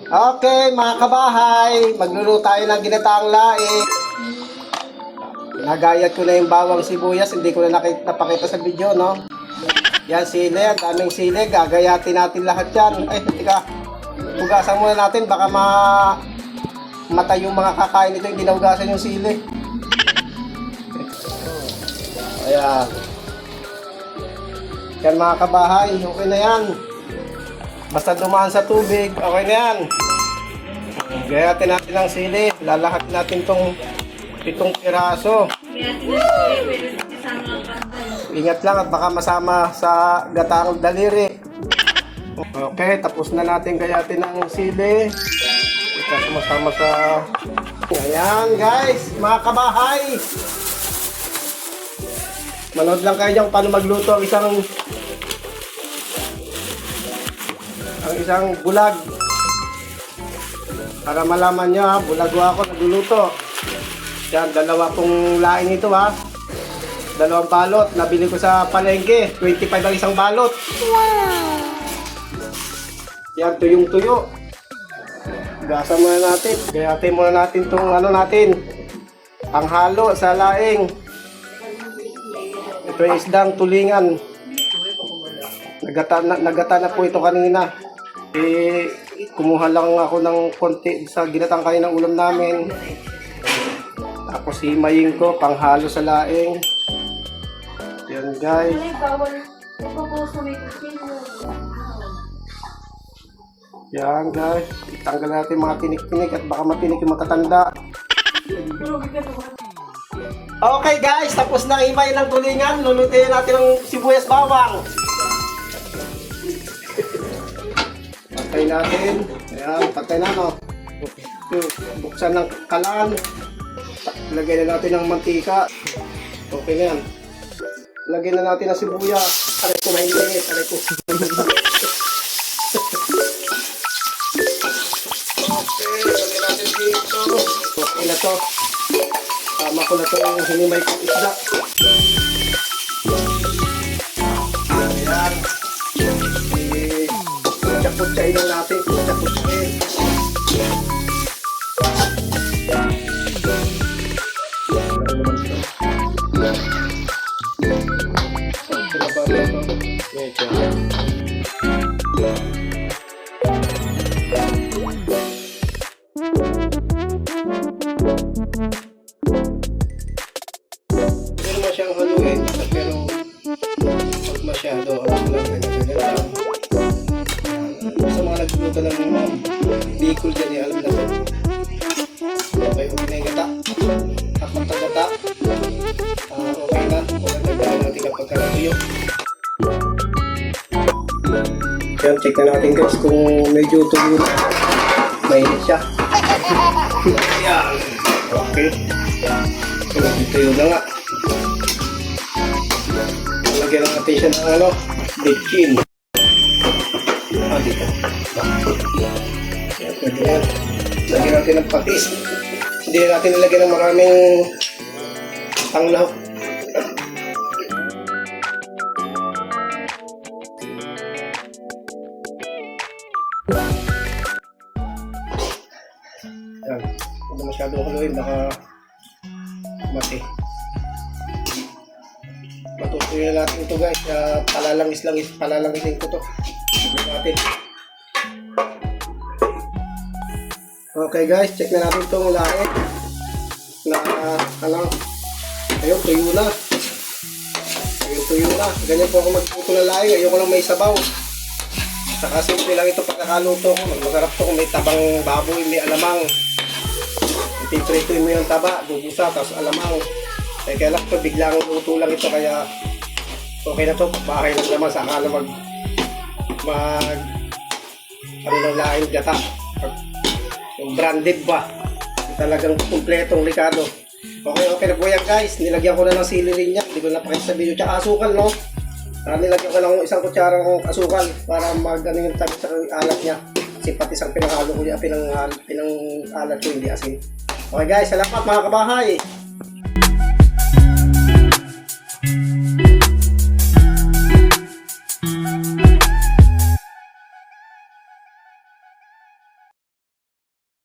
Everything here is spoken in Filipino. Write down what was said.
Okay, mga kabahay, magluluto tayo ng ginataang laing. Nagayat ko na yung bawang sibuyas, hindi ko na napakita sa video, no? Yan, sili, ang daming sili, gagayatin natin lahat yan. Ay, tika, hugasan muna natin, baka matay yung mga kakain nito, yung ginahugasan yung sili. Ayan. Yan mga kabahay, okay na yan. Basta dumaan sa tubig, okay na yan. Gayatin natin ang sili. Lalahat natin itong 7 piraso. Ingat lang at baka masama sa gataang daliri. Okay, tapos na natin gayatin ang sili. Ito sumasama sa... Ayan guys, mga kabahay. Manood lang kayo dyan paano magluto ang isang bulag. Para malaman nyo ha, bulago ako nagluluto. Yan, 2 pong laing ito ha. 2 balot. Nabili ko sa palengke. 25 ang isang balot. Wow! Yan, tuyong-tuyo. Gasa muna natin. Gayatin muna natin itong panghalo sa laing. Ito yung isdang tulingan. Nagata na po ito kanina. Kumuha lang ako ng konti sa ginatang kaninang ulam namin. Tapos himayin ko panghalo sa laing. Yan guys. Yan guys. Itanggal natin mga tinik-tinik at baka matinik yung matatanda. Okay guys, tapos na himayin ng tulingan. Lulutuin natin ng sibuyas bawang. Patay natin. Ayan, patay na no. Buksan ng kalan. Lagyan na natin ng mantika. Okay na yan. Lagyan na natin ng sibuyas. Aray ko, mainit. Aray ko. Okay, lagyan natin dito. Okay na to. Tama ko na to yung hinimay kong isda. Ayan. Putsain lang natin. Putsain. Pero masyang haluin. Pero pag masyado, ganyan lang. Sa mga nagluluto ng Bicol dyan, alam na ito. Okay, okay na yung gata. Takot ang gata. Okay na. Magandang natin kapag kalatuyo. Yan, check na natin guys kung medyo tuyo na. Mainit siya. Yan. Okay. So, tuyo na nga. Lagyan natin siya ng bitchin. Dito. Yan, pwede yan. Lagyan natin ng patis. Hindi natin nilagyan ng maraming panglahok. Yan. Huwag na masyadong haluin, baka mati. Matutuloy na natin ito guys. Palalangisin ko ito. Natin. Okay guys, check na natin itong laing na ayun, tuyo na. Ganyan po ako magputo ng laing. Ayoko lang may sabaw. Saka simple lang ito pagkakaluto ko. Masarap to kung may tabang baboy, may alamang. Ipipritoy mo yung taba, gugusa, tapos alamang. Kaya lang ito, biglang luto lang ito, kaya okay na to. Bahay lang naman, saka na ano lang laing gata. Yung branded ba? Talagang kumpletong likado. Okay na po yan guys. Nilagyan ko na ng sili rin yan. Hindi ko napakita sa video. Tsaka asukal no. Nilagyan ko lang isang kutsara ng asukal para mag-ano yung tabi sa alat niya. Kasi pati isang pinanghalo ko niya. Pinang alat ko hindi asin. Okay guys, salamat mga kabahay.